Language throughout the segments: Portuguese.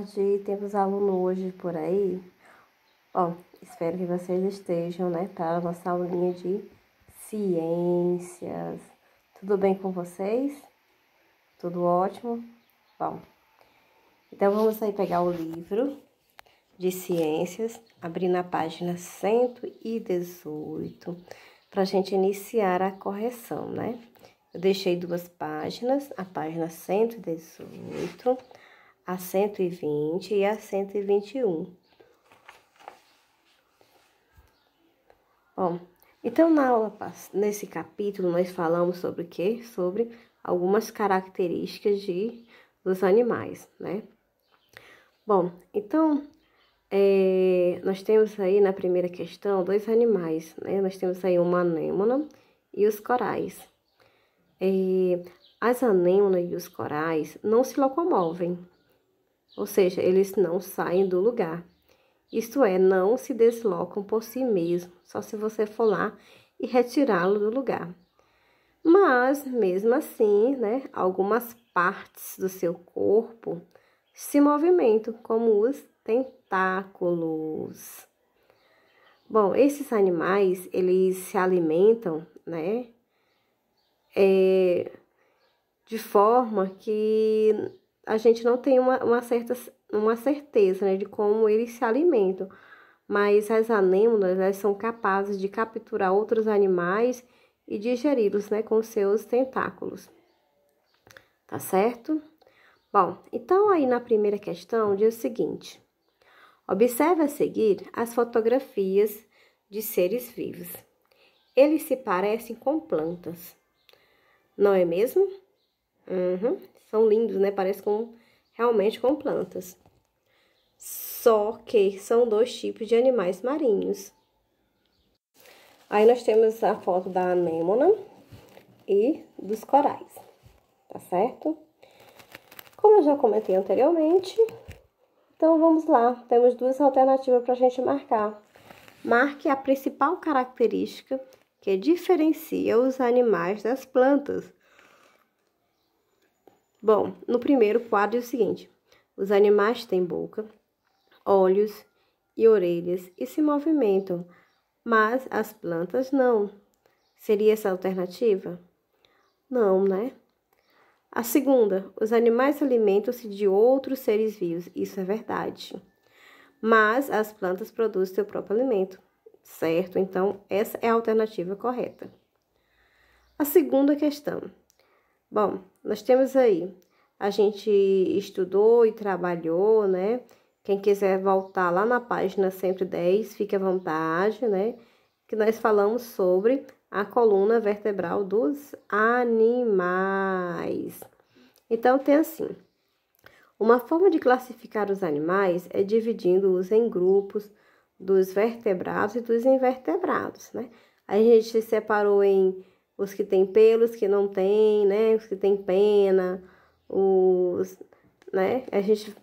tarde. Temos aluno hoje por aí. Bom, espero que vocês estejam, né, para a nossa aulinha de ciências. Tudo bem com vocês? Tudo ótimo? Bom, então vamos aí pegar o livro de ciências, abrir na página 118, para a gente iniciar a correção, né? Eu deixei duas páginas, a página 118, a 120 e a 121. Bom, então na aula, nesse capítulo, nós falamos sobre o quê? Sobre algumas características dos animais, né? Bom, então, nós temos aí na primeira questão dois animais, né? Nós temos aí uma anêmona e os corais. As anêmonas e os corais não se locomovem, ou seja, eles não saem do lugar. Isto é, não se deslocam por si mesmos, só se você for lá e retirá-lo do lugar. Mas, mesmo assim, né, algumas partes do seu corpo se movimentam, como os tentáculos. Bom, esses animais, eles se alimentam, né, de forma que a gente não tem uma certeza, né, de como eles se alimentam. Mas as anêmonas, elas são capazes de capturar outros animais e digeri-los, né, com seus tentáculos. Tá certo? Bom, então aí na primeira questão diz o seguinte: observe a seguir as fotografias de seres vivos. Eles se parecem com plantas, não é mesmo? São lindos, né? Parecem realmente com plantas. Só que são dois tipos de animais marinhos. Aí nós temos a foto da anêmona e dos corais, tá certo? Como eu já comentei anteriormente, então vamos lá. Temos duas alternativas para a gente marcar. Marque a principal característica que diferencia os animais das plantas. Bom, no primeiro quadro é o seguinte: os animais têm boca, olhos e orelhas e se movimentam, mas as plantas não. Seria essa a alternativa? Não, né? A segunda, os animais alimentam-se de outros seres vivos. Isso é verdade. Mas as plantas produzem seu próprio alimento, certo? Então, essa é a alternativa correta. A segunda questão. Bom, nós temos aí, a gente estudou e trabalhou, né? Quem quiser voltar lá na página 110, fique à vontade, né? Que nós falamos sobre a coluna vertebral dos animais. Então, tem assim: uma forma de classificar os animais é dividindo-os em grupos dos vertebrados e dos invertebrados, né? A gente separou em os que têm pelos, que não tem, né? Os que têm pena, né? A gente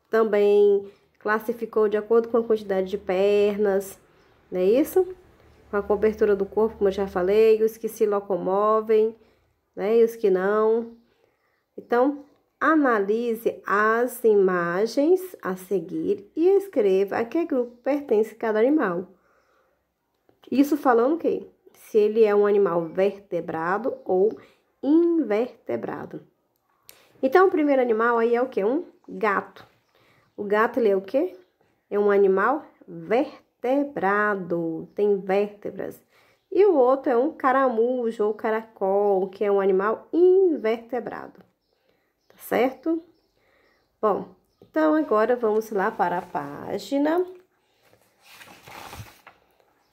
também classificou de acordo com a quantidade de pernas, não é isso? Com a cobertura do corpo, como eu já falei, os que se locomovem, né? E os que não. Então, analise as imagens a seguir e escreva a que grupo pertence cada animal. Isso falando o quê? Se ele é um animal vertebrado ou invertebrado. Então, o primeiro animal aí é o quê? Um gato. O gato, ele é o quê? É um animal vertebrado, tem vértebras. E o outro é um caramujo ou caracol, que é um animal invertebrado. Tá certo? Bom, então agora vamos lá para a página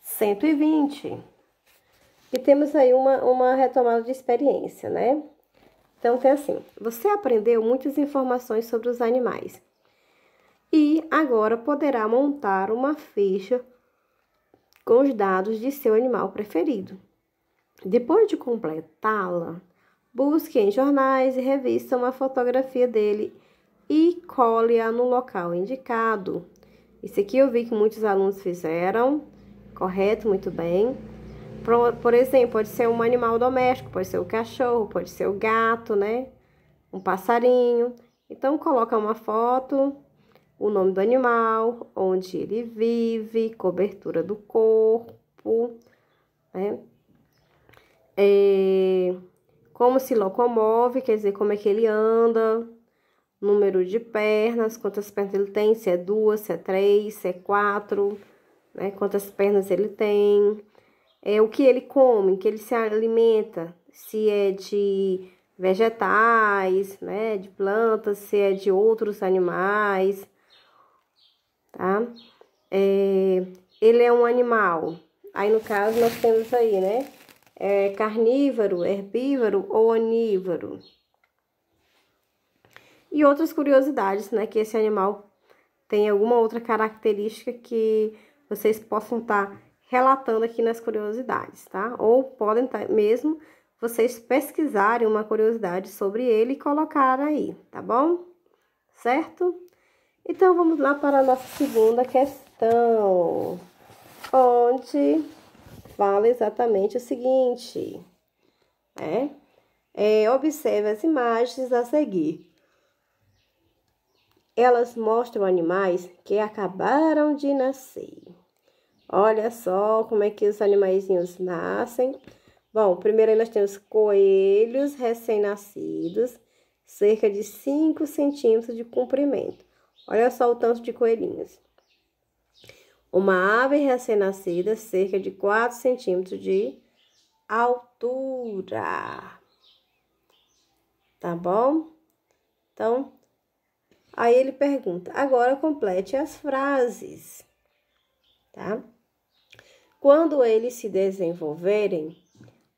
120. E temos aí uma retomada de experiência, né? Então, tem assim: você aprendeu muitas informações sobre os animais e agora poderá montar uma ficha com os dados de seu animal preferido. Depois de completá-la, busque em jornais e revistas uma fotografia dele e cole-a no local indicado. Isso aqui eu vi que muitos alunos fizeram, correto, muito bem. Por exemplo, pode ser um animal doméstico, pode ser o cachorro, pode ser o gato, né? Um passarinho. Então, coloca uma foto o nome do animal, onde ele vive, cobertura do corpo, né? Como se locomove, quer dizer, como é que ele anda, número de pernas, quantas pernas ele tem, se é 2, se é 3, se é 4, né? Quantas pernas ele tem, o que ele come, que ele se alimenta, se é de vegetais, né? De plantas, se é de outros animais, tá? Ele é um animal. Aí, no caso, nós temos aí, né? Carnívoro, herbívoro ou onívoro. E outras curiosidades, né? Que esse animal tem alguma outra característica que vocês possam estar relatando aqui nas curiosidades, tá? Ou podem mesmo vocês pesquisarem uma curiosidade sobre ele e colocar aí, tá bom? Certo? Então, vamos lá para a nossa segunda questão, onde fala exatamente o seguinte, observe as imagens a seguir. Elas mostram animais que acabaram de nascer. Olha só como é que os animaizinhos nascem. Bom, primeiro aí nós temos coelhos recém-nascidos, cerca de 5 centímetros de comprimento. Olha só o tanto de coelhinhos. Uma ave recém-nascida, cerca de 4 centímetros de altura. Tá bom? Então, aí ele pergunta, agora complete as frases, tá? Quando eles se desenvolverem,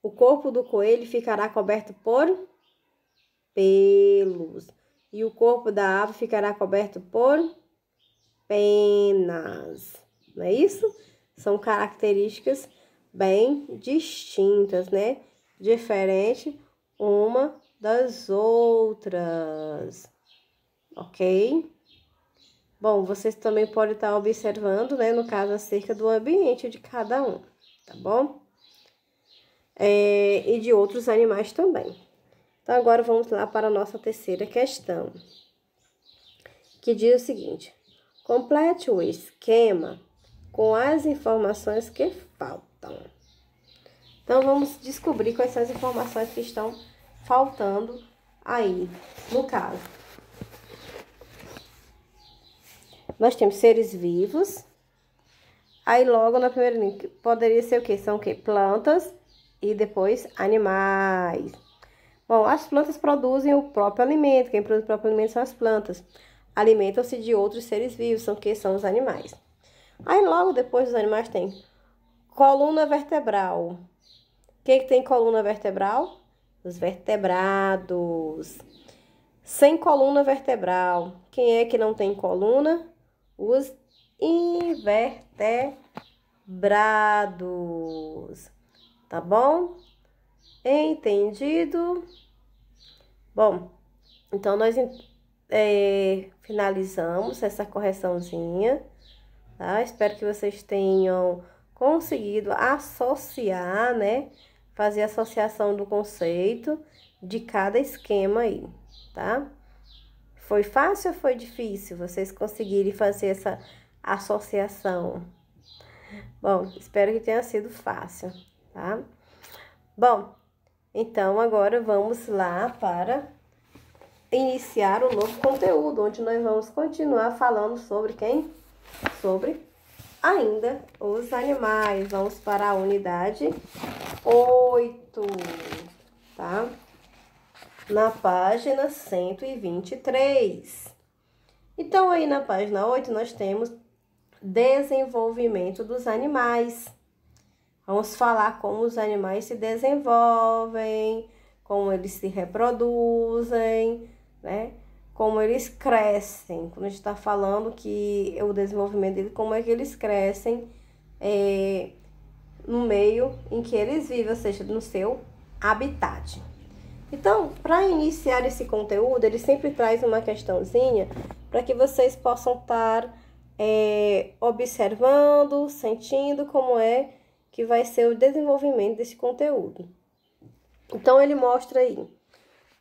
o corpo do coelho ficará coberto por pelos e o corpo da ave ficará coberto por penas, não é isso? São características bem distintas, né? Diferente uma das outras, ok? Bom, vocês também podem estar observando, né? No caso, acerca do ambiente de cada um, tá bom? E de outros animais também. Então, agora vamos lá para a nossa terceira questão, que diz o seguinte: complete o esquema com as informações que faltam. Então, vamos descobrir quais são as informações que estão faltando aí, no caso. Nós temos seres vivos. Aí, logo na primeira linha, poderia ser o quê? São o quê? Plantas e depois animais. Bom, as plantas produzem o próprio alimento. Quem produz o próprio alimento são as plantas. Alimentam-se de outros seres vivos, são o quê? São os animais. Aí, logo depois dos animais, tem coluna vertebral. O que tem coluna vertebral? Os vertebrados. Sem coluna vertebral. Quem é que não tem coluna? Os invertebrados. Tá bom? Entendido? Bom, então nós finalizamos essa correçãozinha, tá? Espero que vocês tenham conseguido associar, né? Fazer a associação do conceito de cada esquema aí, tá? Foi fácil ou foi difícil vocês conseguirem fazer essa associação? Bom, espero que tenha sido fácil, tá? Bom, então agora vamos lá para iniciar um novo conteúdo, onde nós vamos continuar falando sobre quem? Sobre ainda os animais. Vamos para a unidade 8, tá? Na página 123. Então, aí na página 8, nós temos desenvolvimento dos animais. Vamos falar como os animais se desenvolvem, como eles se reproduzem, né? Como eles crescem. Quando a gente está falando que o desenvolvimento deles, como é que eles crescem no meio em que eles vivem, ou seja, no seu habitat. Então, para iniciar esse conteúdo, ele sempre traz uma questãozinha para que vocês possam estar observando, sentindo como é que vai ser o desenvolvimento desse conteúdo. Então, ele mostra aí: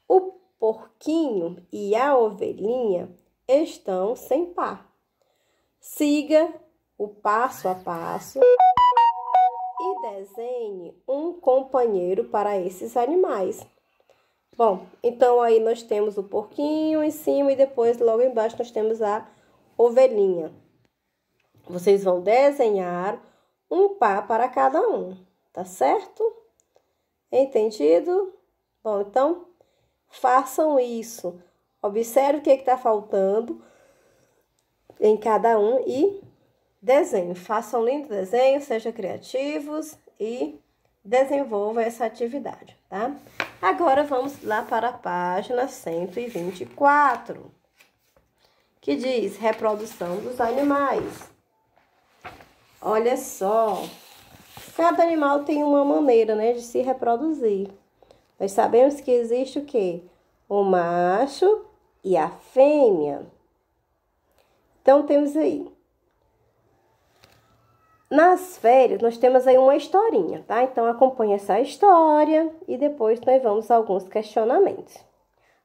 o porquinho e a ovelhinha estão sem par. Siga o passo a passo e desenhe um companheiro para esses animais. Bom, então aí nós temos o porquinho em cima e depois logo embaixo nós temos a ovelhinha. Vocês vão desenhar um par para cada um, tá certo? Entendido? Bom, então façam isso. Observe o que está faltando em cada um e desenhem. Façam lindo desenho, sejam criativos e desenvolvam essa atividade, tá? Agora vamos lá para a página 124, que diz reprodução dos animais. Olha só, cada animal tem uma maneira, né, de se reproduzir. Nós sabemos que existe o quê? O macho e a fêmea. Então, temos aí. Nas férias, nós temos aí uma historinha, tá? Então, acompanhe essa história e depois nós vamos a alguns questionamentos.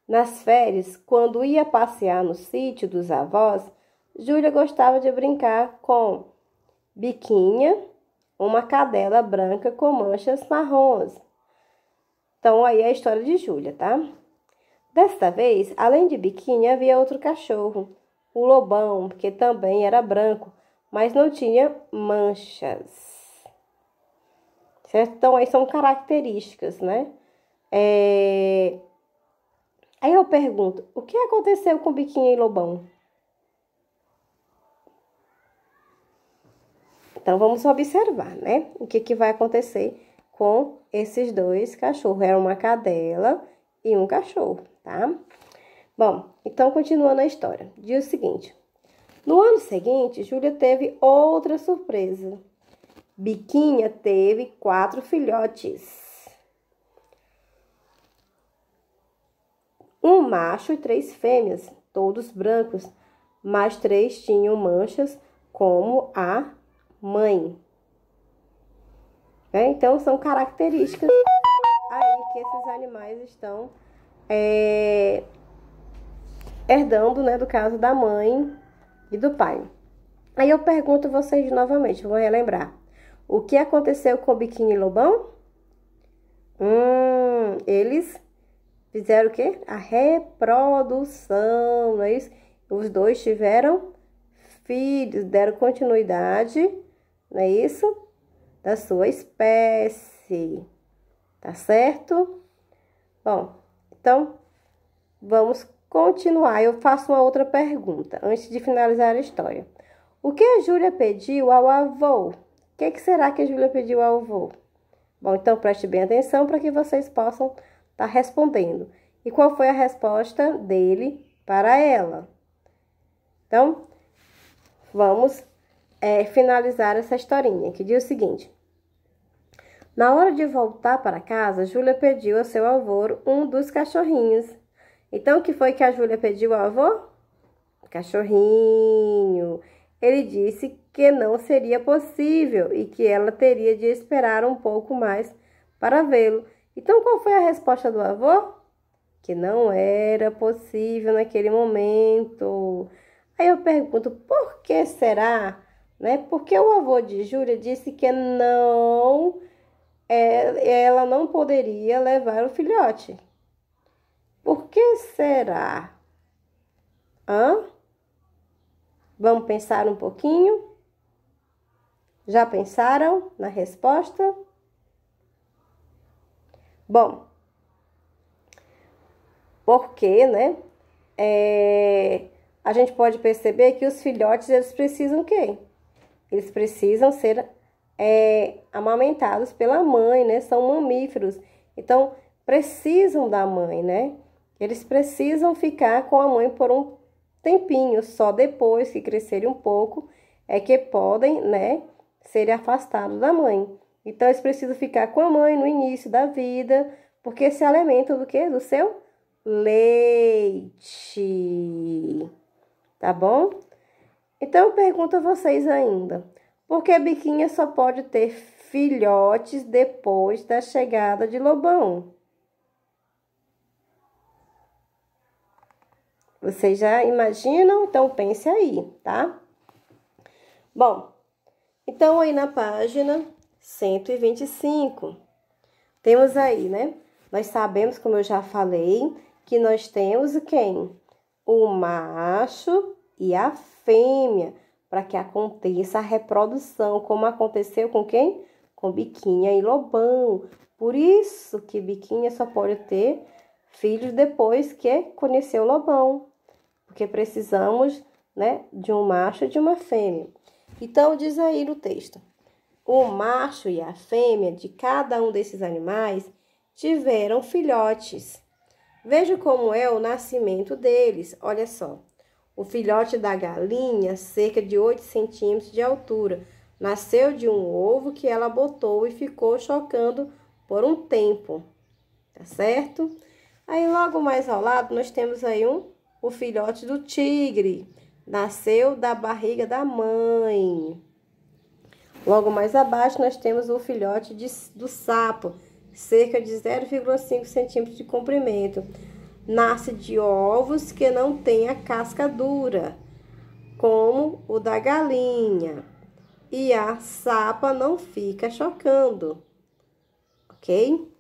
Nas férias, quando ia passear no sítio dos avós, Júlia gostava de brincar com Biquinha, uma cadela branca com manchas marrons. Então, aí é a história de Júlia, tá? Desta vez, além de Biquinha, havia outro cachorro, o Lobão, que também era branco, mas não tinha manchas. Certo? Então, aí são características, né? Aí eu pergunto, o que aconteceu com Biquinha e Lobão? Então, vamos observar, né? O que vai acontecer com esses dois cachorros. Era uma cadela e um cachorro, tá? Bom, então, continuando a história. Diz o seguinte. No ano seguinte, Júlia teve outra surpresa. Biquinha teve 4 filhotes. Um macho e 3 fêmeas, todos brancos, mas 3 tinham manchas como a mãe. Então, são características aí que esses animais estão herdando, né, do caso da mãe e do pai. Aí eu pergunto a vocês novamente, vou relembrar. O que aconteceu com Biquinha e Lobão? Eles fizeram o quê? A reprodução, não é isso? Os dois tiveram filhos, deram continuidade, não é isso? Da sua espécie, tá certo? Bom, então, vamos continuar. Eu faço uma outra pergunta, antes de finalizar a história. O que a Júlia pediu ao avô? O que será que a Júlia pediu ao avô? Bom, então preste bem atenção para que vocês possam estar respondendo. E qual foi a resposta dele para ela? Então, vamos finalizar essa historinha, que diz o seguinte. Na hora de voltar para casa, Júlia pediu ao seu avô um dos cachorrinhos. Então, o que foi que a Júlia pediu ao avô? Cachorrinho. Ele disse que não seria possível e que ela teria de esperar um pouco mais para vê-lo. Então, qual foi a resposta do avô? Que não era possível naquele momento. Aí eu pergunto, por que será? Né? Porque o avô de Júlia disse que ela não poderia levar o filhote. Por que será? Vamos pensar um pouquinho? Já pensaram na resposta? Bom, porque, né? A gente pode perceber que os filhotes, eles precisam o quê? Eles precisam ser amamentados pela mãe, né? São mamíferos. Então, precisam da mãe, né? Eles precisam ficar com a mãe por um tempinho. Só depois que crescerem um pouco é que podem, né? Serem afastados da mãe. Então, eles precisam ficar com a mãe no início da vida, porque se alimentam do quê? Do seu leite. Tá bom? Então, eu pergunto a vocês ainda. Por que Biquinha só pode ter filhotes depois da chegada de Lobão? Vocês já imaginam? Então, pense aí, tá? Bom, então aí na página 125, temos aí, né? Nós sabemos, como eu já falei, que nós temos quem? O macho e a fêmea, para que aconteça a reprodução, como aconteceu com quem? Com Biquinha e Lobão. Por isso que Biquinha só pode ter filhos depois que conheceu o Lobão, porque precisamos, né, de um macho e de uma fêmea. Então, diz aí no texto: o macho e a fêmea de cada um desses animais tiveram filhotes. Veja como é o nascimento deles. Olha só. O filhote da galinha, cerca de 8 centímetros de altura, nasceu de um ovo que ela botou e ficou chocando por um tempo. Tá certo? Aí, logo mais ao lado, nós temos aí o filhote do tigre. Nasceu da barriga da mãe. Logo mais abaixo, nós temos o filhote do sapo, cerca de 0,5 centímetros de comprimento. Nasce de ovos que não têm a casca dura, como o da galinha. E a sapa não fica chocando, ok?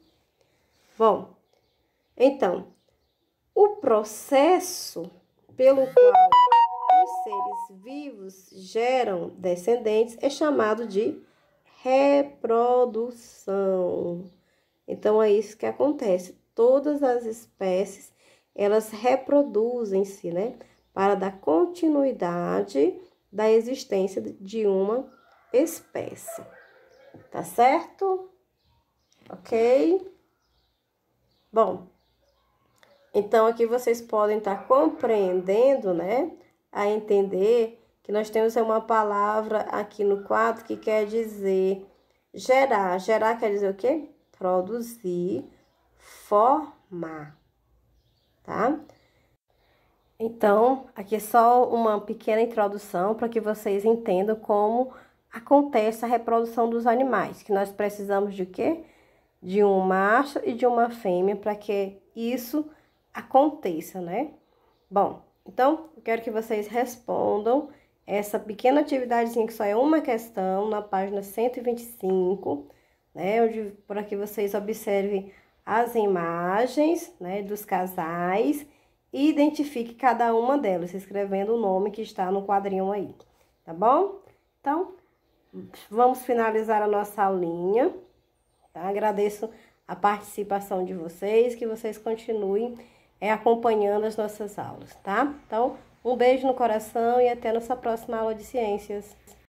Bom, então, o processo pelo qual os seres vivos geram descendentes é chamado de reprodução. Então, é isso que acontece. Todas as espécies, elas reproduzem-se, né? Para dar continuidade da existência de uma espécie. Tá certo? Ok? Bom, então aqui vocês podem estar compreendendo, né? A entender que nós temos uma palavra aqui no quadro que quer dizer gerar. Gerar quer dizer o quê? Produzir, formar, tá? Então, aqui é só uma pequena introdução para que vocês entendam como acontece a reprodução dos animais, que nós precisamos de quê? De um macho e de uma fêmea para que isso aconteça, né? Bom, então, eu quero que vocês respondam essa pequena atividadezinha que só é uma questão na página 125, né? Onde, para que vocês observem as imagens, né, dos casais e identifique cada uma delas, escrevendo o nome que está no quadrinho aí, tá bom? Então, vamos finalizar a nossa aulinha, tá? Agradeço a participação de vocês, que vocês continuem acompanhando as nossas aulas, tá? Então, um beijo no coração e até nossa próxima aula de ciências.